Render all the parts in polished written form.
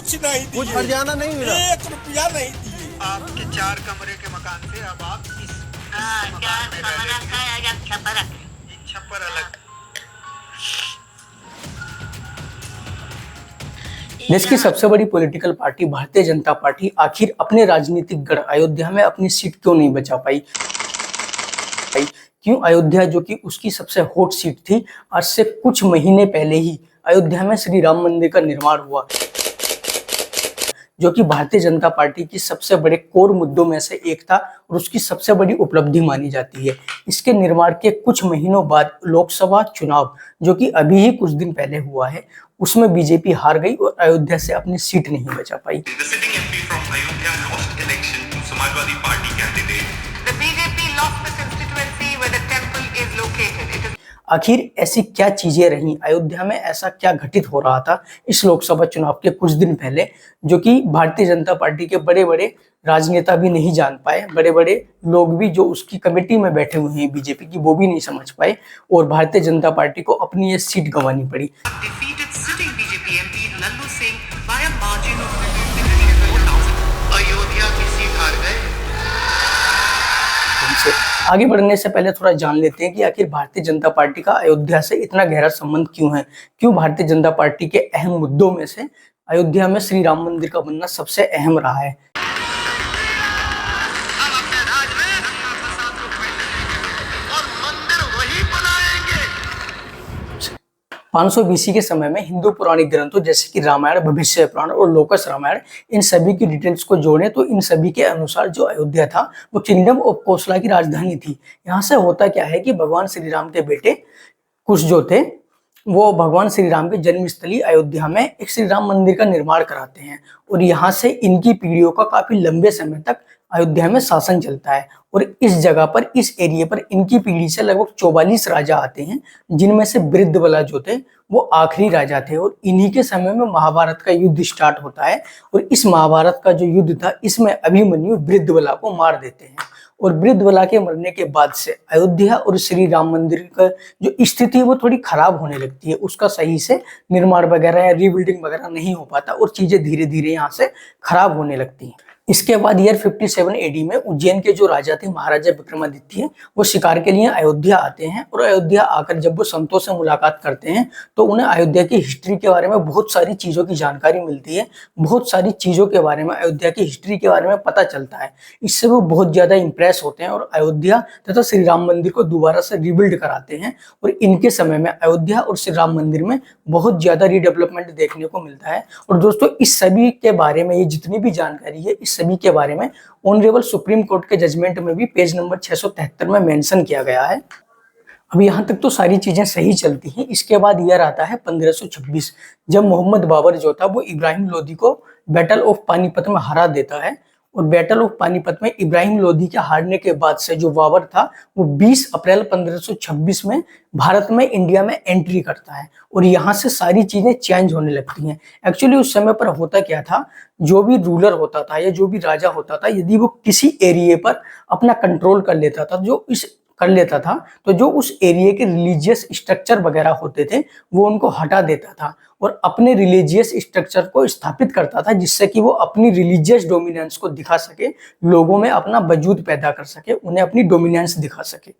कुछ नहीं कुछ दिए, हर्जाना नहीं मिला। 1 रुपया नहीं दिए। आपके 4 कमरे के मकान से अब आप इस मकान में रह रहे हैं। छप्पर अलग। देश की सबसे बड़ी political party Bharatiya Janata party आखिर अपने राजनीतिक गढ़ अयोध्या में अपनी सीट क्यों नहीं बचा पाई? क्यों अयोध्या, जो कि उसकी सबसे हॉट सीट थी, आज से कुछ महीने पहले ही अयोध्या में श्री राम मंदिर का निर्माण हुआ, जो कि भारतीय जनता पार्टी की सबसे बड़े कोर मुद्दों में से एक था और उसकी सबसे बड़ी उपलब्धि मानी जाती है। इसके निर्माण के कुछ महीनों बाद लोकसभा चुनाव, जो कि अभी ही कुछ दिन पहले हुआ है, उसमें बीजेपी हार गई और अयोध्या से अपनी सीट नहीं बचा पाई। The sitting MP from Ayodhya lost election to Samajwadi Party candidate. The BJP lost the constituency where the temple is located. It is आखिर ऐसी क्या चीजें रहीं, अयोध्या में ऐसा क्या घटित हो रहा था इस लोकसभा चुनाव के कुछ दिन पहले, जो कि भारतीय जनता पार्टी के बड़े बड़े राजनेता भी नहीं जान पाए, बड़े बड़े लोग भी जो उसकी कमेटी में बैठे हुए हैं बीजेपी की, वो भी नहीं समझ पाए और भारतीय जनता पार्टी को अपनी ये सीट गंवानी पड़ी। Defeated sitting BJP MP Lallu Singh by a margin of 4,000. Ayodhya की सीट हार गए। आगे बढ़ने से पहले थोड़ा जान लेते हैं कि आखिर भारतीय जनता पार्टी का अयोध्या से इतना गहरा संबंध क्यों है, क्यों भारतीय जनता पार्टी के अहम मुद्दों में से अयोध्या में श्री राम मंदिर का बनना सबसे अहम रहा है। हम अपने राज में फसाद को फैलेंगे और मंदिर वही बनाएंगे। 500 BC के समय में हिंदू पौराणिक ग्रंथों जैसे कि रामायण, भविष्य पुराण और लोकस रामायण, इन सभी की डिटेल्स को जोड़ें तो इन सभी के अनुसार जो अयोध्या था वो किंगडम ऑफ कोसला की राजधानी थी। यहाँ से होता क्या है कि भगवान श्री राम के बेटे कुश जो थे वो भगवान श्री राम के जन्मस्थली अयोध्या में एक श्री राम मंदिर का निर्माण कराते हैं और यहाँ से इनकी पीढ़ियों का काफी लंबे समय तक अयोध्या में शासन चलता है और इस जगह पर, इस एरिया पर इनकी पीढ़ी से लगभग 44 राजा आते हैं, जिनमें से बृद्धबला जो थे वो आखिरी राजा थे और इन्हीं के समय में महाभारत का युद्ध स्टार्ट होता है और इस महाभारत का जो युद्ध था इसमें अभिमन्यु बृद्धबला को मार देते हैं और बृद्धबला के मरने के बाद से अयोध्या और श्री राम मंदिर का जो स्थिति है वो थोड़ी खराब होने लगती है, उसका सही से निर्माण वगैरह या रीबिल्डिंग वगैरह नहीं हो पाता और चीजें धीरे धीरे यहाँ से खराब होने लगती हैं। इसके बाद ईयर 57 AD में उज्जैन के जो राजा थे महाराजा विक्रमादित्य, वो शिकार के लिए अयोध्या आते हैं और अयोध्या आकर जब वो संतों से मुलाकात करते हैं तो उन्हें अयोध्या की हिस्ट्री के बारे में बहुत सारी चीज़ों की जानकारी मिलती है, बहुत सारी चीज़ों के बारे में, अयोध्या की हिस्ट्री के बारे में पता चलता है। इससे वो बहुत ज़्यादा इंप्रेस होते हैं और अयोध्या तथा श्री राम मंदिर को दोबारा से रिबिल्ड कराते हैं और इनके समय में अयोध्या और श्री राम मंदिर में बहुत ज़्यादा रीडेवलपमेंट देखने को मिलता है। और दोस्तों इस सभी के बारे में, ये जितनी भी जानकारी है इस सभी के बारे में ऑनरेबल सुप्रीम कोर्ट के जजमेंट में भी पेज नंबर 673 में मेंशन किया गया है। अब यहाँ तक तो सारी चीजें सही चलती हैं। इसके बाद ईयर आता है 1526, जब मोहम्मद बाबर जो था वो इब्राहिम लोदी को बैटल ऑफ पानीपत में हरा देता है और बैटल ऑफ पानीपत में इब्राहिम लोदी के हारने के बाद से जो बाबर था वो 20 अप्रैल 1526 में भारत में, इंडिया में एंट्री करता है और यहाँ से सारी चीजें चेंज होने लगती हैं। एक्चुअली उस समय पर होता क्या था, जो भी रूलर होता था या जो भी राजा होता था, यदि वो किसी एरिया पर अपना कंट्रोल कर लेता था तो जो उस एरिया के रिलीजियस स्ट्रक्चर वगैरह होते थे वो उनको हटा देता था और अपने रिलीजियस स्ट्रक्चर को स्थापित करता था, जिससे कि वो अपनी रिलीजियस डोमिनेंस को दिखा सके, लोगों में अपना वजूद पैदा कर सके, उन्हें अपनी डोमिनेंस दिखा सके।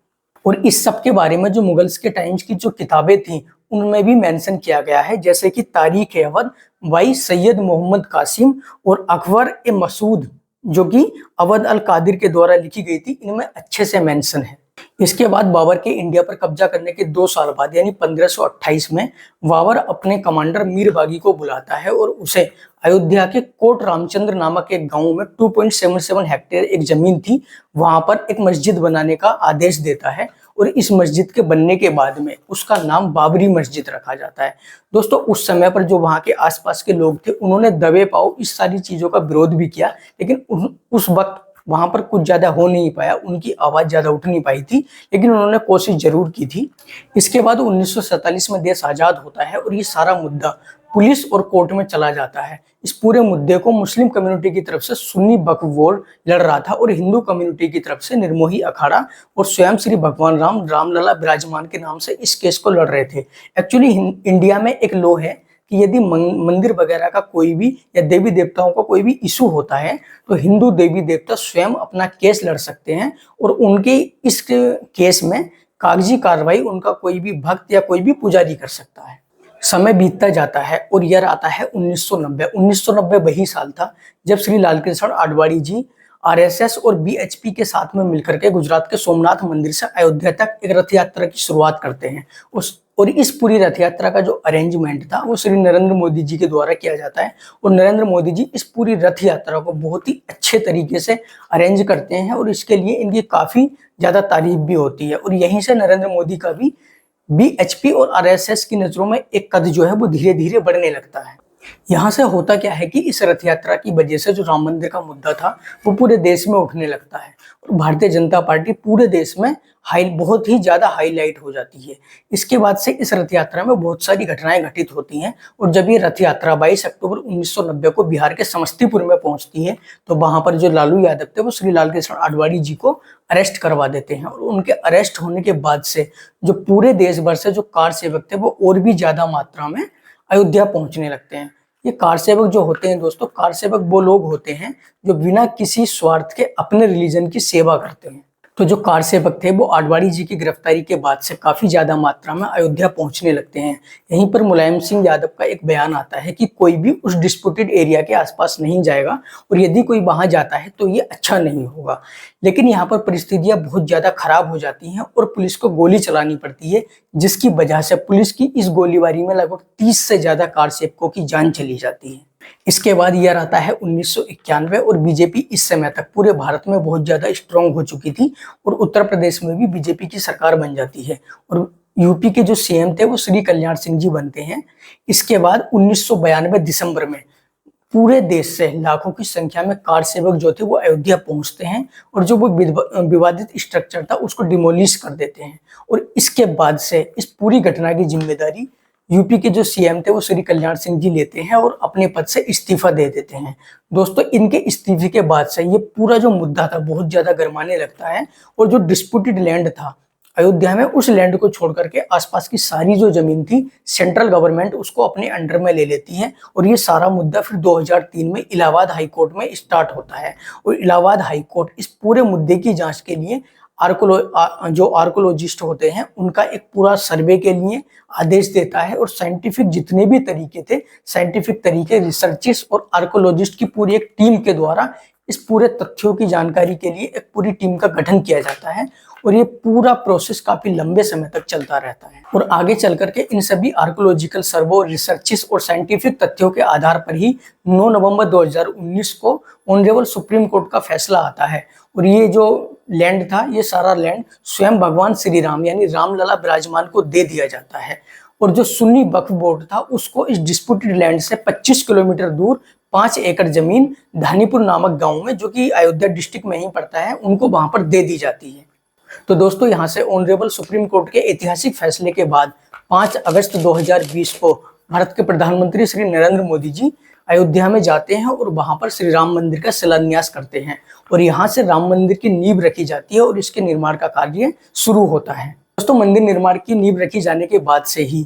और इस सब के बारे में जो मुगल्स के टाइम्स की जो किताबें थी उनमें भी मेंशन किया गया है, जैसे कि तारीख अवध बाई सैयद मोहम्मद कासिम और अकबर ए मसूद, जो कि अवध अल कादिर के द्वारा लिखी गई थी, इनमें अच्छे से मेंशन है। इसके बाद बाबर के इंडिया पर कब्जा करने के 2 साल बाद यानी 1528 में बाबर अपने कमांडर मीर बागी को बुलाता है और उसे अयोध्या के कोट रामचंद्र नामक एक गांव में 2.77 हेक्टेयर एक जमीन थी, वहां पर एक मस्जिद बनाने का आदेश देता है और इस मस्जिद के बनने के बाद में उसका नाम बाबरी मस्जिद रखा जाता है। दोस्तों उस समय पर जो वहां के आसपास के लोग थे उन्होंने दबे पाओ इस सारी चीजों का विरोध भी किया, लेकिन उस वक्त वहां पर कुछ ज्यादा हो नहीं पाया, उनकी आवाज ज्यादा उठ नहीं पाई थी, लेकिन उन्होंने कोशिश जरूर की थी। इसके बाद 1947 में देश आजाद होता है और ये सारा मुद्दा पुलिस और कोर्ट में चला जाता है। इस पूरे मुद्दे को मुस्लिम कम्युनिटी की तरफ से सुन्नी वक्फ बोर्ड लड़ रहा था और हिंदू कम्युनिटी की तरफ से निर्मोही अखाड़ा और स्वयं श्री भगवान राम रामलला विराजमान के नाम से इस केस को लड़ रहे थे। एक्चुअली इंडिया में एक लॉ है कि यदि मंदिर वगैरह का कोई भी या देवी देवताओं का कोई भी इशू होता है तो हिंदू देवी देवता स्वयं अपना केस लड़ सकते हैं और उनके इस केस में कागजी कार्रवाई उनका कोई भी भक्त या कोई भी पुजारी कर सकता है। समय बीतता जाता है और यह आता है 1990। 1990 वही साल था जब श्री लालकृष्ण आडवाणी जी आरएसएस और बीएचपी के साथ में मिलकर के गुजरात के सोमनाथ मंदिर से अयोध्या तक एक रथ यात्रा की शुरुआत करते हैं। और इस पूरी रथ यात्रा का जो अरेंजमेंट था वो श्री नरेंद्र मोदी जी के द्वारा किया जाता है और नरेंद्र मोदी जी इस पूरी रथ यात्रा को बहुत ही अच्छे तरीके से अरेंज करते हैं और इसके लिए इनकी काफी ज्यादा तारीफ भी होती है। और यहीं से नरेंद्र मोदी का भी बीएचपी और आरएसएस की नजरों में एक कद जो है वो धीरे धीरे बढ़ने लगता है। यहाँ से होता क्या है कि इस रथ यात्रा की वजह से जो राम मंदिर का मुद्दा था वो पूरे देश में उठने लगता है और भारतीय जनता पार्टी पूरे देश में बहुत ही ज्यादा हाईलाइट हो जाती है। इसके बाद से इस रथ यात्रा में बहुत सारी घटनाएं घटित होती हैं और जब ये रथ यात्रा 22 अक्टूबर 1990 को बिहार के समस्तीपुर में पहुंचती है तो वहां पर जो लालू यादव थे वो श्री लालकृष्ण आडवाणी जी को अरेस्ट करवा देते हैं और उनके अरेस्ट होने के बाद से जो पूरे देश भर से जो कार सेवक थे वो और भी ज्यादा मात्रा में अयोध्या पहुंचने लगते हैं। ये कार सेवक जो होते हैं दोस्तों, कार सेवक वो लोग होते हैं जो बिना किसी स्वार्थ के अपने रिलीजन की सेवा करते हैं। तो जो कार सेवक थे वो आडवाणी जी की गिरफ्तारी के बाद से काफी ज्यादा मात्रा में अयोध्या पहुंचने लगते हैं। यहीं पर मुलायम सिंह यादव का एक बयान आता है कि कोई भी उस डिस्प्यूटेड एरिया के आसपास नहीं जाएगा और यदि कोई वहां जाता है तो ये अच्छा नहीं होगा। लेकिन यहाँ पर परिस्थितियां बहुत ज्यादा खराब हो जाती हैं और पुलिस को गोली चलानी पड़ती है, जिसकी वजह से पुलिस की इस गोलीबारी में लगभग 30 से ज्यादा कार सेवकों की जान चली जाती है। इसके बाद यह आता है 1991 और बीजेपी इस समय तक पूरे भारत में बहुत ज्यादा स्ट्रांग हो चुकी थी और उत्तर प्रदेश में भी बीजेपी की सरकार बन जाती है और यूपी के जो सीएम थे वो श्री कल्याण सिंह जी बनते हैं। इसके बाद 1992 दिसंबर में पूरे देश से लाखों की संख्या में कार सेवक जो थे वो अयोध्या पहुंचते हैं और जो वो विवादित स्ट्रक्चर था उसको डिमोलिश कर देते हैं। और इसके बाद से इस पूरी घटना की जिम्मेदारी यूपी के जो सीएम थे वो श्री कल्याण सिंह जी लेते हैं और अपने पद से इस्तीफा दे देते हैं। दोस्तों, इनके इस्तीफे के बाद से ये पूरा जो मुद्दा था बहुत ज्यादा गरमाने लगता है और जो डिस्प्यूटेड लैंड था अयोध्या में, उस लैंड को छोड़ करके आसपास की सारी जो जमीन थी सेंट्रल गवर्नमेंट उसको अपने अंडर में ले लेती है और ये सारा मुद्दा फिर 2003 में इलाहाबाद हाई कोर्ट में स्टार्ट होता है। और इलाहाबाद हाई कोर्ट इस पूरे मुद्दे की जांच के लिए जो आर्कोलॉजिस्ट होते हैं उनका एक पूरा सर्वे के लिए आदेश देता है और साइंटिफिक जितने भी तरीके थे, साइंटिफिक तरीके, रिसर्चिस्ट और आर्कोलॉजिस्ट की पूरी एक टीम के द्वारा इस पूरे तथ्यों की जानकारी के लिए एक पूरी टीम का गठन किया जाता है और ये पूरा प्रोसेस काफी लंबे समय तक चलता रहता है। और आगे चल करके इन सभी आर्कोलॉजिकल सर्वे, रिसर्चिस और साइंटिफिक तथ्यों के आधार पर ही 9 नवंबर 2019 को ऑनरेबल सुप्रीम कोर्ट का फैसला आता है और ये जो लैंड था, ये सारा लैंड स्वयं भगवान श्री राम यानी रामलला विराजमान को दे दिया जाता है। और जो सुन्नी वक्फ बोर्ड था उसको इस डिस्प्यूटेड लैंड से 25 किलोमीटर दूर 5 एकड़ जमीन धानीपुर नामक गांव में, जो कि अयोध्या डिस्ट्रिक्ट में ही पड़ता है, उनको वहां पर दे दी जाती है। तो दोस्तों, यहाँ से ऑनरेबल सुप्रीम कोर्ट के ऐतिहासिक फैसले के बाद 5 अगस्त 2020 को भारत के प्रधानमंत्री श्री नरेंद्र मोदी जी अयोध्या में जाते हैं और वहां पर श्री राम मंदिर का शिलान्यास करते हैं और यहाँ से राम मंदिर की नींव रखी जाती है और इसके निर्माण का कार्य शुरू होता है। दोस्तों, मंदिर निर्माण की नींव रखी जाने के बाद से ही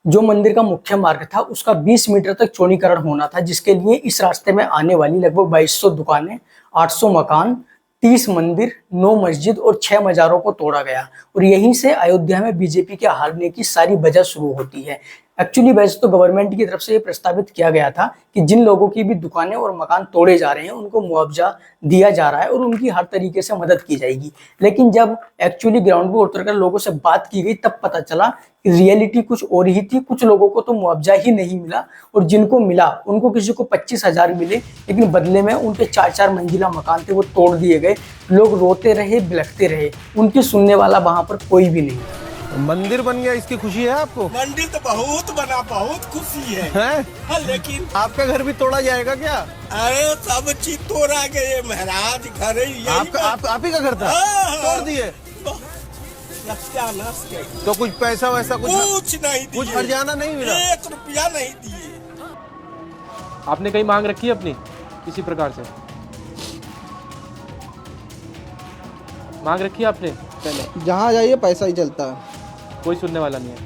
जो मंदिर का मुख्य मार्ग था उसका 20 मीटर तक चौड़ीकरण होना था, जिसके लिए इस रास्ते में आने वाली लगभग 2200 दुकानें, 800 मकान, 30 मंदिर, 9 मस्जिद और 6 मजारों को तोड़ा गया। और यहीं से अयोध्या में बीजेपी के हारने की सारी वजह शुरू होती है। एक्चुअली वैसे तो गवर्नमेंट की तरफ से ये प्रस्तावित किया गया था कि जिन लोगों की भी दुकानें और मकान तोड़े जा रहे हैं उनको मुआवजा दिया जा रहा है और उनकी हर तरीके से मदद की जाएगी। लेकिन जब एक्चुअली ग्राउंड पर उतरकर लोगों से बात की गई तब पता चला कि रियलिटी कुछ और ही थी। कुछ लोगों को तो मुआवजा ही नहीं मिला और जिनको मिला उनको किसी को 25,000 मिले, लेकिन बदले में उनके 4-4 मंजिला मकान थे वो तोड़ दिए गए। लोग रोते रहे, बिलखते रहे, उनकी सुनने वाला वहां पर कोई भी नहीं। मंदिर बन गया, इसकी खुशी है आपको? मंदिर तो बहुत बना, बहुत खुशी है, हाँ, लेकिन आपका घर भी तोड़ा जाएगा क्या? अरे सब चीज तोड़ा गए महाराज, घर आप ही का घर था? तोड़ दिए? तो कुछ पैसा वैसा कुछ नहीं, कुछ हर्जाना नहीं मिला? 1 रुपया नहीं दिए। आपने कहीं मांग रखी है अपनी किसी प्रकार से? मांग रखी है आपने? पहले जहाँ जाइए पैसा ही चलता है, कोई सुनने वाला नहीं है।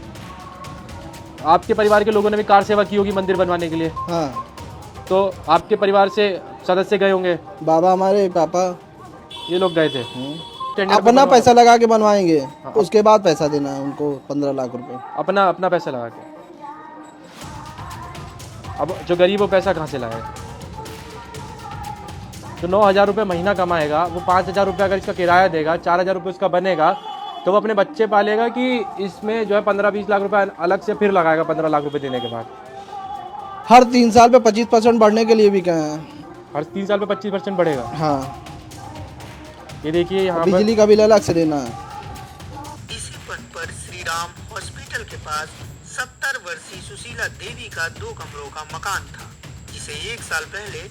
आपके परिवार के लोगों ने भी कार सेवा की होगी मंदिर बनवाने के लिए, हाँ, तो आपके परिवार से सदस्य गए होंगे, बाबा हमारे पापा ये लोग गए थे। टेंडर पे अपना बनवा- पैसा लगा के बनवाएंगे, उसके बाद पैसा देना है उनको 15 लाख रुपए। अपना अपना पैसा लगा के। अब जो गरीब वो पैसा कहाँ से लाए? जो 9,000 रुपये महीना कमाएगा वो 5,000 रुपये अगर इसका किराया देगा, 4,000 रुपये उसका बनेगा, तो वो अपने बच्चे पालेगा कि इसमें जो है 15-20 लाख रुपए अलग से फिर लगाएगा 15 लाख रुपए देने के बाद? हर 3 साल पे 25% बढ़ने के लिए भी कहे हैं। हर 3 साल पे 25% बढ़ेगा। हाँ, ये देखिए यहाँ पर बिजली का बिल अलग से देना है। इसी पथ पर श्री राम हॉस्पिटल के पास 70 वर्षीय सुशीला देवी का 2 कमरों का मकान था, जिसे 1 साल पहले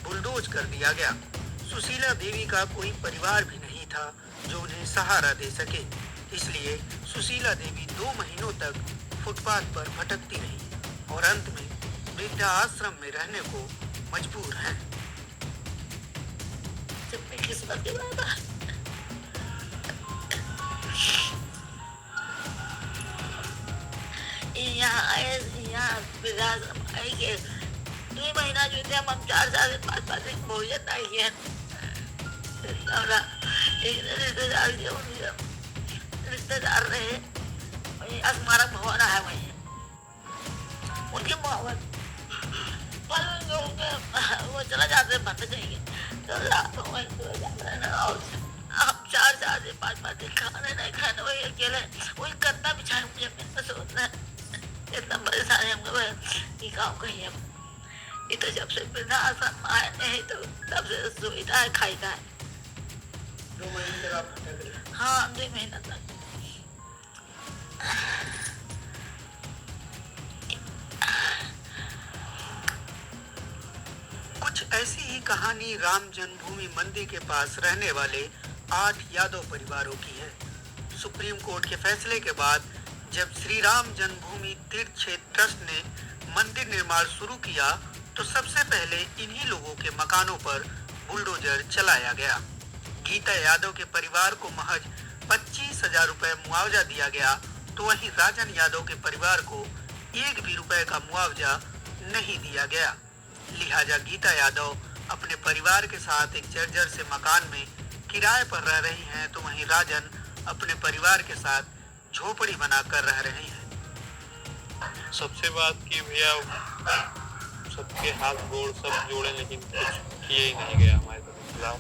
बुलडोज कर दिया गया। सुशीला देवी का कोई परिवार भी नहीं था जो उन्हें सहारा दे सके, इसलिए सुशीला देवी 2 महीनों तक फुटपाथ पर भटकती रही और अंत में वृद्धा आश्रम में रहने को मजबूर हैं। किस्मत के बाबा, यहाँ आए, यहाँ वृद्धाश्रम आए के 2 महीना जो थे, हम 4 साल से 5 दिन भोजन नहीं किया। रिश्तेदार रहे, स्मारक भवन है वही, उनके मोहब्बत वो चला जाते बंद करेंगे, तो रात में वही सो जाते हैं। और अब 4 साल से 5 दिन खाने नहीं खाने, वही अकेले वही करता बिछाए मुझे सोचना है। इतना परेशानी हमको कि काम कहीं हम ये तो जब से वृद्धाश्रम आए नहीं तो तब से सुविधा है, खाई का है। 2 महीने तक आप भटक रहे? हाँ, 2 महीना तक। कुछ ऐसी ही कहानी राम जन्मभूमि मंदिर के पास रहने वाले 8 यादव परिवारों की है। सुप्रीम कोर्ट के फैसले के बाद जब श्री राम जन्मभूमि तीर्थ क्षेत्र ट्रस्ट ने मंदिर निर्माण शुरू किया तो सबसे पहले इन्हीं लोगों के मकानों पर बुलडोजर चलाया गया। गीता यादव के परिवार को महज 25,000 रुपए मुआवजा दिया गया, तो वहीं राजन यादव के परिवार को 1 भी रुपए का मुआवजा नहीं दिया गया। लिहाजा गीता यादव अपने परिवार के साथ एक जर्जर से मकान में किराए पर रह रही हैं, तो वहीं राजन अपने परिवार के साथ झोपड़ी बनाकर रह रहे हैं। सबसे बात की भैया, सबके हाथ गोड़ सब जोड़े, लेकिन कुछ किए ही नहीं गया हमारे खिलाफ।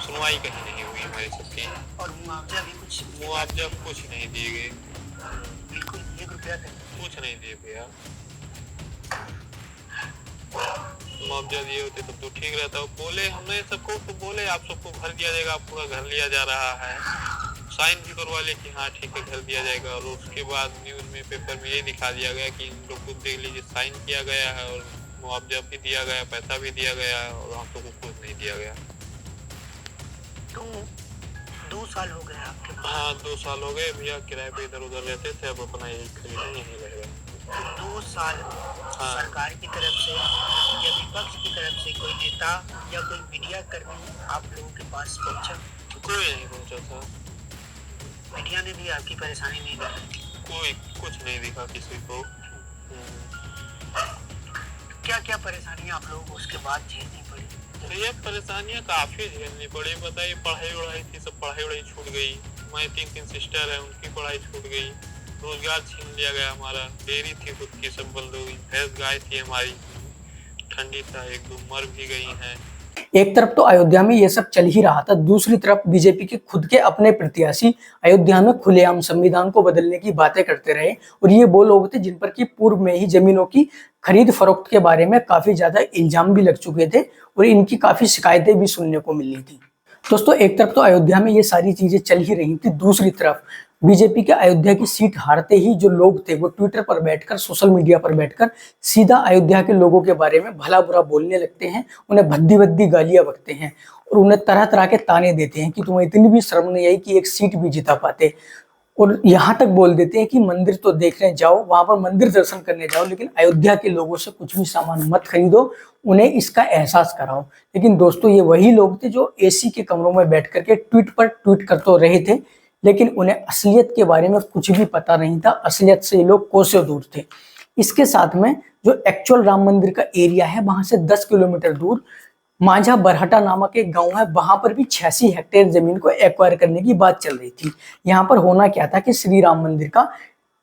सुनवाई कहीं नहीं हुई हमारी सबकी, और मुआवजा भी मुआवजा कुछ नहीं दिए गए, बिल्कुल 1 रुपया कुछ नहीं दिए भैया। मुआवजा दिए होते तब तो ठीक रहता। बोले हमने सबको तो बोले आप सबको घर दिया जाएगा, पूरा घर लिया जा रहा है, साइन भी करवा ले कि हाँ ठीक है घर दिया जाएगा। और उसके बाद न्यूज़ में पेपर में ये दिखा दिया गया कि इन लोग को देख लीजिए साइन किया गया है और मुआवजा भी दिया गया, पैसा भी दिया गया और हम लोग को कुछ नहीं दिया गया। तो 2 साल हो गए आपके पास? हाँ 2 साल हो गए भैया, किराए पे इधर उधर रहते थे, अब अपना यही खरीदना यही रहेगा। 2 साल सरकार की तरफ से या विपक्ष की तरफ से कोई नेता या कोई मीडिया कर्मी आप लोगों के पास पहुंचा? कोई नहीं पहुंचा था। मीडिया ने भी आपकी परेशानी नहीं दिखाई? कोई कुछ नहीं दिखा किसी को। क्या क्या परेशानियां आप लोगों को उसके बाद झेलनी पड़ी? तो ये परेशानियां काफी झेलनी पड़ी। बताइए, पढ़ाई वढ़ाई थी, सब पढ़ाई वढ़ाई छूट गई। हमारी 3 सिस्टर है, उनकी पढ़ाई छूट गई। रोजगार छीन लिया गया हमारा। डेयरी थी खुद की, सब बंद हो गई। भैंस गाय थी हमारी, ठंडी था 1-2 मर भी गई हैं। एक तरफ तो अयोध्या में ये सब चल ही रहा था, दूसरी तरफ बीजेपी के खुद के अपने प्रत्याशी अयोध्या में खुलेआम संविधान को बदलने की बातें करते रहे। और ये वो लोग थे जिन पर की पूर्व में ही जमीनों की खरीद फरोख्त के बारे में काफी ज्यादा इल्जाम भी लग चुके थे और इनकी काफी शिकायतें भी सुनने को मिल रही थी। दोस्तों, एक तरफ तो अयोध्या में ये सारी चीजें चल ही रही थी, दूसरी तरफ बीजेपी के अयोध्या की सीट हारते ही जो लोग थे वो ट्विटर पर बैठकर, सोशल मीडिया पर बैठकर सीधा अयोध्या के लोगों के बारे में भला बुरा बोलने लगते हैं, उन्हें भद्दी भद्दी गालियां बकते हैं और उन्हें तरह तरह के ताने देते हैं कि तुम्हें इतनी भी शर्म नहीं आई कि एक सीट भी जिता पाते। और यहाँ तक बोल देते हैं कि मंदिर तो देखने जाओ, वहां पर मंदिर दर्शन करने जाओ, लेकिन अयोध्या के लोगों से कुछ भी सामान मत खरीदो, उन्हें इसका एहसास कराओ। लेकिन दोस्तों, ये वही लोग थे जो एसी के कमरों में बैठ करके ट्वीट पर ट्वीट कर तो रहे थे, लेकिन उन्हें असलियत के बारे में कुछ भी पता नहीं था। असलियत से ये लोग कोसों दूर थे। इसके साथ में जो एक्चुअल राम मंदिर का एरिया है वहां से 10 किलोमीटर दूर माझा बरहटा नामक एक गांव है, वहां पर भी 86 हेक्टेयर जमीन को एक्वायर करने की बात चल रही थी। यहाँ पर होना क्या था कि श्री राम मंदिर का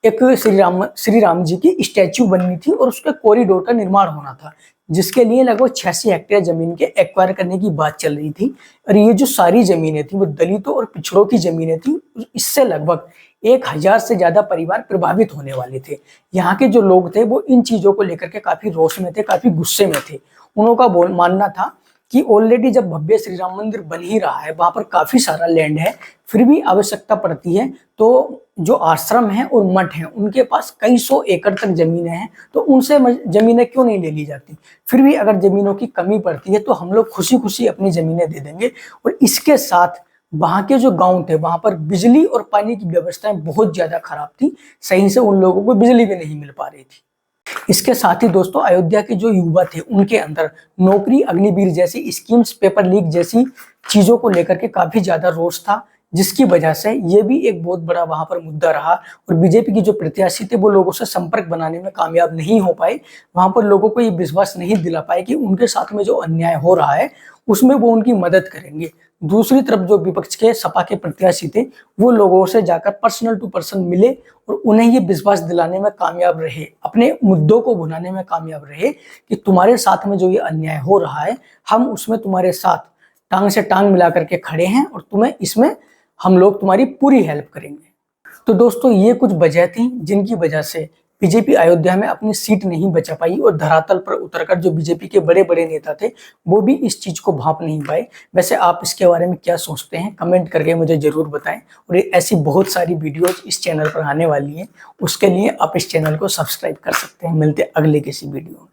एक श्री राम जी की स्टैच्यू बननी थी और उसके कॉरिडोर का निर्माण होना था, जिसके लिए लगभग 86 हेक्टेयर जमीन के एक्वायर करने की बात चल रही थी। और ये जो सारी जमीनें थी वो दलितों और पिछड़ों की जमीनें थी। इससे लगभग 1000 से ज्यादा परिवार प्रभावित होने वाले थे। यहाँ के जो लोग थे वो इन चीजों को लेकर के काफी रोष में थे, काफी गुस्से में थे। उनका मानना था कि ऑलरेडी जब भव्य श्री राम मंदिर बन ही रहा है, वहां पर काफी सारा लैंड है, फिर भी आवश्यकता पड़ती है तो जो आश्रम है और मठ है उनके पास कई 100 एकड़ तक जमीनें हैं, तो उनसे जमीनें क्यों नहीं ले ली जाती। फिर भी अगर जमीनों की कमी पड़ती है तो हम लोग खुशी खुशी अपनी जमीनें दे देंगे। और इसके साथ वहां के जो गांव थे वहां पर बिजली और पानी की व्यवस्थाएं बहुत ज्यादा खराब थी, सही से उन लोगों को बिजली भी नहीं मिल पा रही थी। इसके साथ ही दोस्तों अयोध्या के जो युवा थे उनके अंदर नौकरी अग्निवीर जैसी स्कीम्स, पेपर लीक जैसी चीजों को लेकर के काफी ज्यादा रोष था, जिसकी वजह से ये भी एक बहुत बड़ा वहां पर मुद्दा रहा। और बीजेपी की जो प्रत्याशी थे वो लोगों से संपर्क बनाने में कामयाब नहीं हो पाए, वहां पर लोगों को ये विश्वास नहीं दिला पाए कि उनके साथ में जो अन्याय हो रहा है उसमें वो उनकी मदद करेंगे। दूसरी तरफ जो विपक्ष के सपा के प्रत्याशी थे वो लोगों से जाकर पर्सनल टू पर्सन मिले और उन्हें ये विश्वास दिलाने में कामयाब रहे, अपने मुद्दों को भुनाने में कामयाब रहे कि तुम्हारे साथ में जो ये अन्याय हो रहा है हम उसमें तुम्हारे साथ टांग से टांग मिला करके खड़े हैं और तुम्हें इसमें हम लोग तुम्हारी पूरी हेल्प करेंगे। तो दोस्तों ये कुछ वजह थी जिनकी वजह से बीजेपी अयोध्या में अपनी सीट नहीं बचा पाई और धरातल पर उतरकर जो बीजेपी के बड़े बड़े नेता थे वो भी इस चीज को भांप नहीं पाए। वैसे आप इसके बारे में क्या सोचते हैं कमेंट करके मुझे जरूर बताएं। और ऐसी बहुत सारी वीडियोज इस चैनल पर आने वाली हैं, उसके लिए आप इस चैनल को सब्सक्राइब कर सकते हैं। मिलते अगले किसी वीडियो में।